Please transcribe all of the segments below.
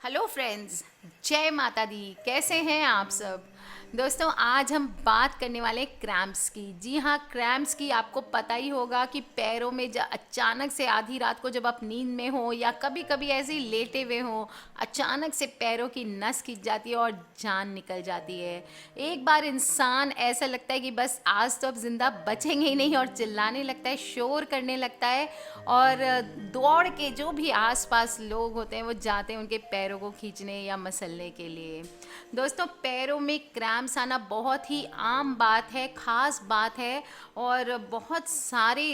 Hello friends, जय माता दी। कैसे हैं आप सब? दोस्तों, आज हम बात करने वाले हैं क्रैम्प्स की। जी हाँ, क्रैम्प्स की। आपको पता ही होगा कि पैरों में अचानक से आधी रात को जब आप नींद में हो या कभी कभी ऐसे ही लेटे हुए हो, अचानक से पैरों की नस खिंच जाती है और जान निकल जाती है। एक बार इंसान ऐसा लगता है कि बस आज तो अब जिंदा बचेंगे ही नहीं, और चिल्लाने लगता है, शोर करने लगता है, और दौड़ के जो भी आसपास लोग होते हैं वो जाते हैं उनके पैरों को खींचने या मसलने के लिए। दोस्तों, पैरों में क्रैम्प्स आना बहुत ही आम बात है, ख़ास बात है। और बहुत सारे,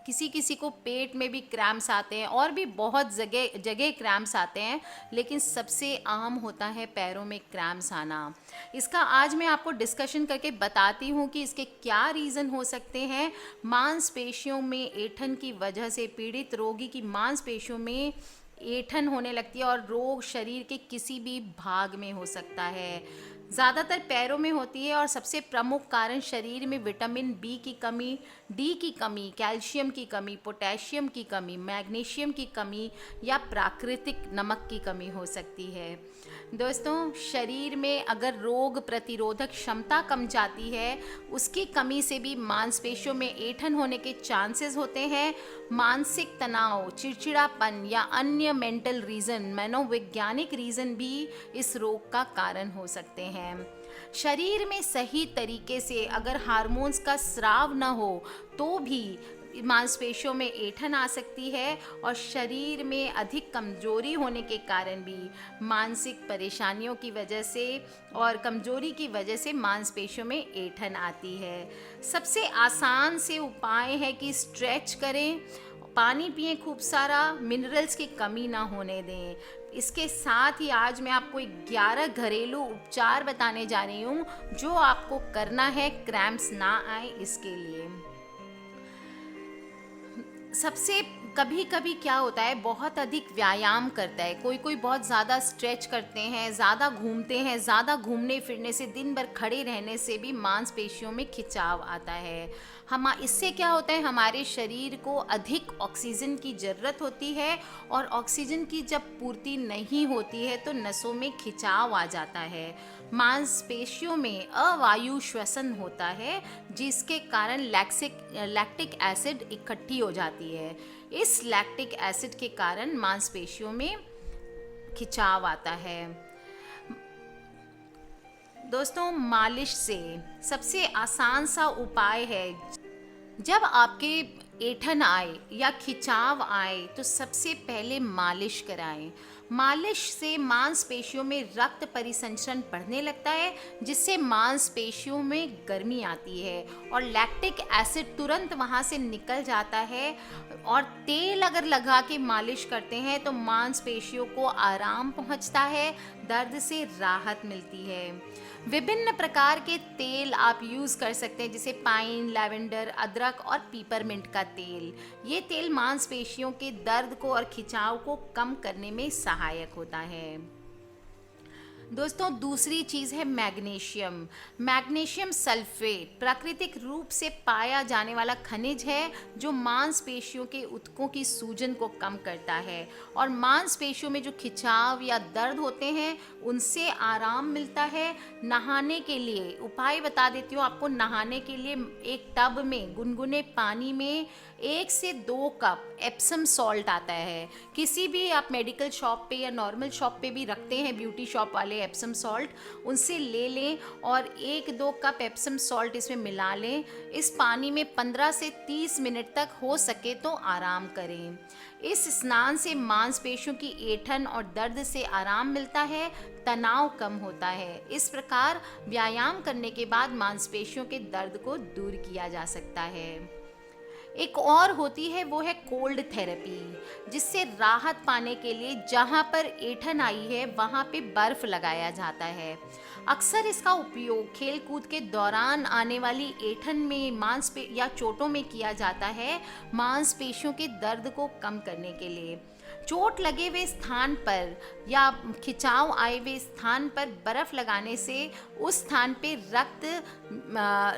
किसी किसी को पेट में भी क्रैम्प्स आते हैं और भी बहुत जगह जगह क्रैम्प्स आते हैं, लेकिन सबसे आम होता है पैरों में क्रैम्प्स आना। इसका आज मैं आपको डिस्कशन करके बताती हूँ कि इसके क्या रीज़न हो सकते हैं। मांसपेशियों में ऐंठन की वजह से पीड़ित रोगी की मांसपेशियों में ऐंठन होने लगती है, और रोग शरीर के किसी भी भाग में हो सकता है। ज़्यादातर पैरों में होती है, और सबसे प्रमुख कारण शरीर में विटामिन बी की कमी, डी की कमी, कैल्शियम की कमी, पोटेशियम की कमी, मैग्नीशियम की कमी या प्राकृतिक नमक की कमी हो सकती है। दोस्तों, शरीर में अगर रोग प्रतिरोधक क्षमता कम जाती है, उसकी कमी से भी मांसपेशियों में ऐंठन होने के चांसेस होते हैं। मानसिक तनाव, चिड़चिड़ापन या अन्य मेंटल रीज़न, मनोवैज्ञानिक रीज़न भी इस रोग का कारण हो सकते हैं। शरीर में सही तरीके से अगर हार्मोन्स का स्राव न हो तो भी मांसपेशियों में ऐंठन आ सकती है, और शरीर में अधिक कमजोरी होने के कारण भी, मानसिक परेशानियों की वजह से और कमजोरी की वजह से मांसपेशियों में ऐंठन आती है। सबसे आसान से उपाय है कि स्ट्रेच करें, पानी पिएं खूब सारा, मिनरल्स की कमी ना होने दें। इसके साथ ही आज मैं आपको 11 घरेलू उपचार बताने जा रही हूँ जो आपको करना है क्रैम्प्स ना आए इसके लिए। सबसे कभी कभी क्या होता है, बहुत अधिक व्यायाम करता है कोई कोई, बहुत ज़्यादा स्ट्रेच करते हैं, ज़्यादा घूमते हैं, ज़्यादा घूमने फिरने से, दिन भर खड़े रहने से भी मांसपेशियों में खिंचाव आता है। हम इससे क्या होता है, हमारे शरीर को अधिक ऑक्सीजन की ज़रूरत होती है, और ऑक्सीजन की जब पूर्ति नहीं होती है तो नसों में खिंचाव आ जाता है। मांसपेशियों में अवायु श्वसन होता है, जिसके कारण लैक्टिक एसिड इकट्ठी हो जाती है। इस लैक्टिक एसिड के कारण मांसपेशियों में खिंचाव आता है। दोस्तों, मालिश से सबसे आसान सा उपाय है, जब आपके ऐंठन आए या खिंचाव आए तो सबसे पहले मालिश कराएं। मालिश से मांसपेशियों में रक्त परिसंचरण बढ़ने लगता है, जिससे मांसपेशियों में गर्मी आती है और लैक्टिक एसिड तुरंत वहाँ से निकल जाता है। और तेल अगर लगा के मालिश करते हैं तो मांसपेशियों को आराम पहुँचता है, दर्द से राहत मिलती है। विभिन्न प्रकार के तेल आप यूज़ कर सकते हैं, जैसे पाइन, लैवेंडर, अदरक और पीपरमिंट का तेल। ये तेल मांसपेशियों के दर्द को और खिंचाव को कम करने में सहायक होता है। दोस्तों, दूसरी चीज़ है मैग्नीशियम। मैग्नीशियम सल्फेट प्राकृतिक रूप से पाया जाने वाला खनिज है, जो मांसपेशियों के ऊतकों की सूजन को कम करता है और मांसपेशियों में जो खिंचाव या दर्द होते हैं उनसे आराम मिलता है। नहाने के लिए उपाय बता देती हूँ आपको। नहाने के लिए एक टब में गुनगुने पानी में 1 से 2 कप एप्सम सॉल्ट आता है। किसी भी आप मेडिकल शॉप पे या नॉर्मल शॉप पे भी रखते हैं, ब्यूटी शॉप वाले एप्सम सॉल्ट, उनसे ले लें और 1-2 कप एप्सम सॉल्ट इसमें मिला लें। इस पानी में 15 से 30 मिनट तक हो सके तो आराम करें। इस स्नान से मांसपेशियों की ऐंठन और दर्द से आराम मिलता है, तनाव कम होता है। इस प्रकार व्यायाम करने के बाद मांसपेशियों के दर्द को दूर किया जा सकता है। एक और होती है, वो है कोल्ड थेरेपी, जिससे राहत पाने के लिए जहाँ पर ऐंठन आई है वहाँ पे बर्फ़ लगाया जाता है। अक्सर इसका उपयोग खेल कूद के दौरान आने वाली ऐंठन में या चोटों में किया जाता है, मांसपेशियों के दर्द को कम करने के लिए। चोट लगे हुए स्थान पर या खिंचाव आए हुए स्थान पर बर्फ़ लगाने से उस स्थान पे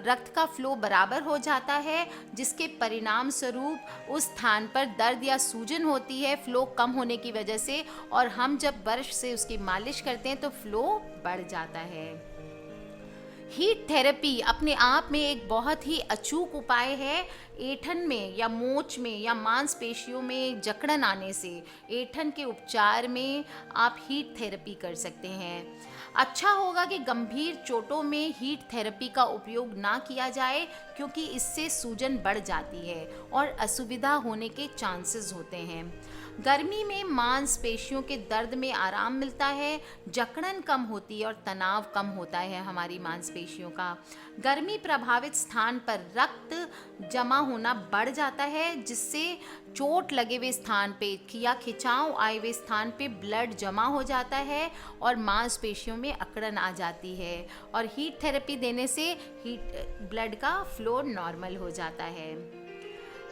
रक्त का फ्लो बराबर हो जाता है, जिसके परिणाम स्वरूप उस स्थान पर दर्द या सूजन होती है फ्लो कम होने की वजह से, और हम जब बर्फ़ से उसकी मालिश करते हैं तो फ्लो बढ़ जाता है। हीट थेरेपी अपने आप में एक बहुत ही अचूक उपाय है। ऐंठन में या मोच में या मांसपेशियों में जकड़न आने से ऐंठन के उपचार में आप हीट थेरेपी कर सकते हैं। अच्छा होगा कि गंभीर चोटों में हीट थेरेपी का उपयोग ना किया जाए, क्योंकि इससे सूजन बढ़ जाती है और असुविधा होने के चांसेस होते हैं। गर्मी में मांसपेशियों के दर्द में आराम मिलता है, जकड़न कम होती है और तनाव कम होता है हमारी मांसपेशियों का। गर्मी प्रभावित स्थान पर रक्त जमा होना बढ़ जाता है, जिससे चोट लगे हुए स्थान पे या खिंचाव आए हुए स्थान पे ब्लड जमा हो जाता है और मांसपेशियों में अकड़न आ जाती है, और हीट थेरेपी देने से ब्लड का फ्लो नॉर्मल हो जाता है।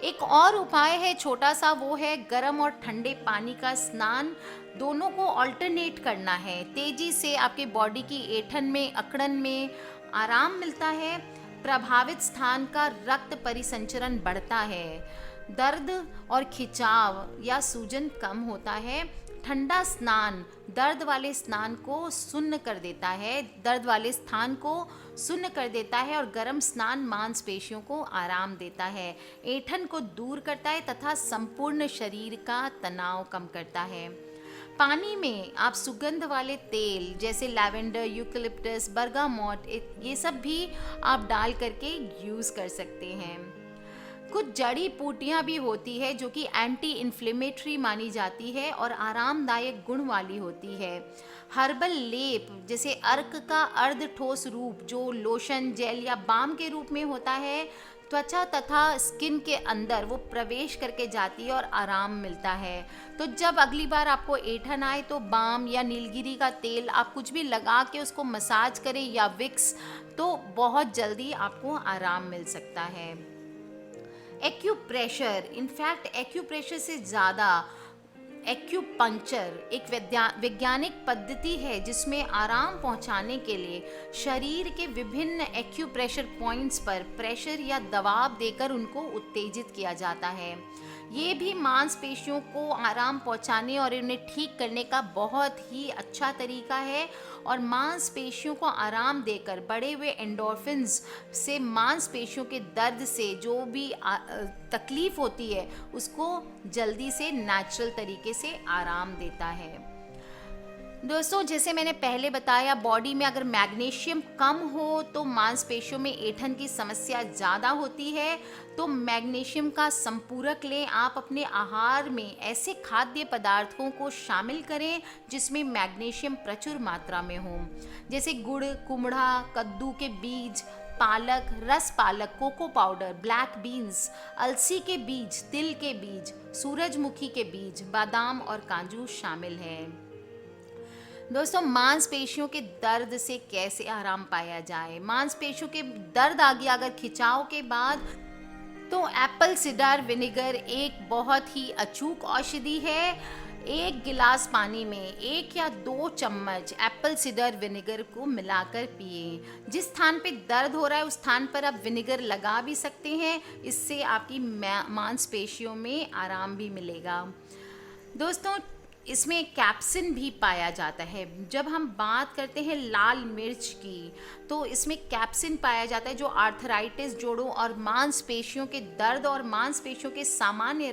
एक और उपाय है छोटा सा, वो है गर्म और ठंडे पानी का स्नान। दोनों को अल्टरनेट करना है। तेजी से आपके बॉडी की ऐंठन में अकड़न में आराम मिलता है, प्रभावित स्थान का रक्त परिसंचरण बढ़ता है, दर्द और खिंचाव या सूजन कम होता है। ठंडा स्नान दर्द वाले स्थान को सुन्न कर देता है, और गर्म स्नान मांसपेशियों को आराम देता है, ऐंठन को दूर करता है तथा संपूर्ण शरीर का तनाव कम करता है। पानी में आप सुगंध वाले तेल जैसे लैवेंडर, यूकलिप्टस, बर्गामोट, ये सब भी आप डाल करके यूज़ कर सकते हैं। कुछ जड़ी बूटियाँ भी होती है जो कि एंटी इन्फ्लेमेटरी मानी जाती है और आरामदायक गुण वाली होती है। हर्बल लेप जैसे अर्क का अर्ध ठोस रूप जो लोशन, जेल या बाम के रूप में होता है, त्वचा तथा स्किन के अंदर वो प्रवेश करके जाती है और आराम मिलता है। तो जब अगली बार आपको ऐंठन आए तो बाम या नीलगिरी का तेल आप कुछ भी लगा के उसको मसाज करें या विक्स, तो बहुत जल्दी आपको आराम मिल सकता है। एक्यूप्रेशर, इनफैक्ट एक्यूप्रेशर से ज़्यादा एक्यूपंक्चर एक वैज्ञानिक पद्धति है जिसमें आराम पहुंचाने के लिए शरीर के विभिन्न एक्यूप्रेशर पॉइंट्स पर प्रेशर या दबाव देकर उनको उत्तेजित किया जाता है। ये भी मांसपेशियों को आराम पहुंचाने और उन्हें ठीक करने का बहुत ही अच्छा तरीका है, और मांसपेशियों को आराम देकर बढ़े हुए एंडोर्फिन्स से मांसपेशियों के दर्द से जो भी तकलीफ होती है उसको जल्दी से नेचुरल तरीके से आराम देता है। दोस्तों, जैसे मैंने पहले बताया, बॉडी में अगर मैग्नीशियम कम हो तो मांसपेशियों में ऐंठन की समस्या ज़्यादा होती है। तो मैग्नीशियम का संपूरक लें। आप अपने आहार में ऐसे खाद्य पदार्थों को शामिल करें जिसमें मैग्नीशियम प्रचुर मात्रा में हो, जैसे गुड़, कुमड़ा, कद्दू के बीज, पालक, रस पालक, कोको पाउडर, ब्लैक बीन्स, अलसी के बीज, तिल के बीज, सूरजमुखी के बीज, बादाम और काजू शामिल हैं। दोस्तों, मांसपेशियों के दर्द से कैसे आराम पाया जाए? मांसपेशियों के दर्द आ गया अगर खिंचाव के बाद, तो एप्पल सिडार विनेगर एक बहुत ही अचूक औषधि है। 1 गिलास पानी में 1 या 2 चम्मच एप्पल सिडर विनेगर को मिलाकर पिए। जिस स्थान पे दर्द हो रहा है उस स्थान पर आप विनेगर लगा भी सकते हैं, इससे आपकी मांसपेशियों में आराम भी मिलेगा। दोस्तों, इसमें कैप्सिन भी पाया जाता है। जब हम बात करते हैं लाल मिर्च की, तो इसमें कैप्सिन पाया जाता है जो आर्थराइटिस, जोड़ों और मांसपेशियों के दर्द और मांसपेशियों के सामान्य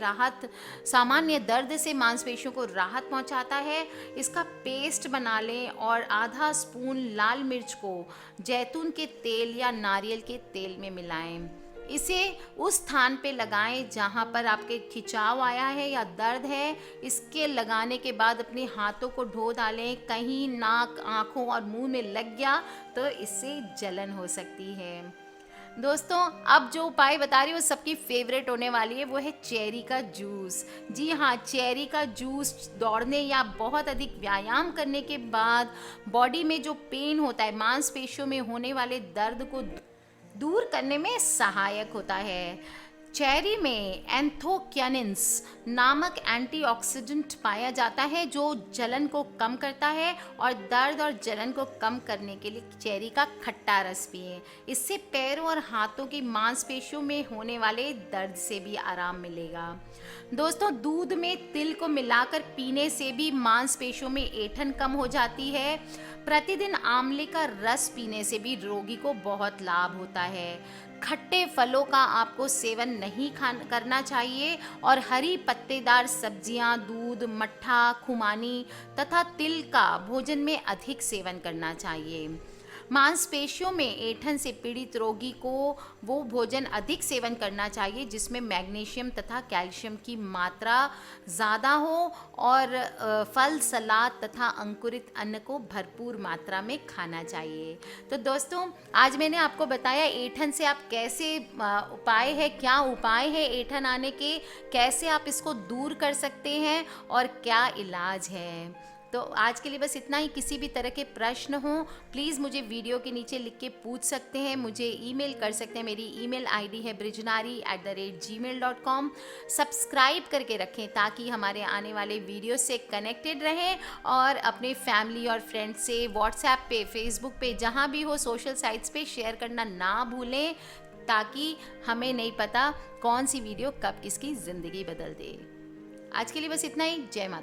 दर्द से मांसपेशियों को राहत पहुंचाता है। इसका पेस्ट बना लें और आधा स्पून लाल मिर्च को जैतून के तेल या नारियल के तेल में मिलाएं। इसे उस स्थान पे लगाएं जहाँ पर आपके खिंचाव आया है या दर्द है। इसके लगाने के बाद अपने हाथों को धो डालें। कहीं नाक, आँखों और मुंह में लग गया तो इससे जलन हो सकती है। दोस्तों, अब जो उपाय बता रही हूँ सबकी फेवरेट होने वाली है, वो है चेरी का जूस। जी हाँ, चेरी का जूस दौड़ने या बहुत अधिक व्यायाम करने के बाद बॉडी में जो पेन होता है, मांसपेशियों में होने वाले दर्द को दूर करने में सहायक होता है। चेरी में एंथोक्यानिन्स नामक एंटीऑक्सीडेंट पाया जाता है जो जलन को कम करता है, और दर्द और जलन को कम करने के लिए चेरी का खट्टा रस पिएं। इससे पैरों और हाथों की मांसपेशियों में होने वाले दर्द से भी आराम मिलेगा। दोस्तों, दूध में तिल को मिलाकर पीने से भी मांसपेशियों में ऐंठन कम हो जाती है। प्रतिदिन आंवले का रस पीने से भी रोगी को बहुत लाभ होता है। खट्टे फलों का आपको सेवन नहीं करना चाहिए, और हरी पत्तेदार सब्जियां, दूध, मट्ठा, खुमानी तथा तिल का भोजन में अधिक सेवन करना चाहिए। मांसपेशियों में ऐंठन से पीड़ित रोगी को वो भोजन अधिक सेवन करना चाहिए जिसमें मैग्नीशियम तथा कैल्शियम की मात्रा ज़्यादा हो, और फल, सलाद तथा अंकुरित अन्न को भरपूर मात्रा में खाना चाहिए। तो दोस्तों, आज मैंने आपको बताया ऐंठन से आप कैसे क्या उपाय है ऐंठन आने के, कैसे आप इसको दूर कर सकते हैं और क्या इलाज है। तो आज के लिए बस इतना ही। किसी भी तरह के प्रश्न हो प्लीज़ मुझे वीडियो के नीचे लिख के पूछ सकते हैं, मुझे ईमेल कर सकते हैं। मेरी ईमेल आईडी है brijnari@gmail.com। सब्सक्राइब करके रखें ताकि हमारे आने वाले वीडियो से कनेक्टेड रहें, और अपने फैमिली और फ्रेंड्स से व्हाट्सएप पे, फेसबुक पे, जहाँ भी हो सोशल साइट्स पे शेयर करना ना भूलें, ताकि हमें नहीं पता कौन सी वीडियो कब किसकी ज़िंदगी बदल दे। आज के लिए बस इतना ही। जय माता।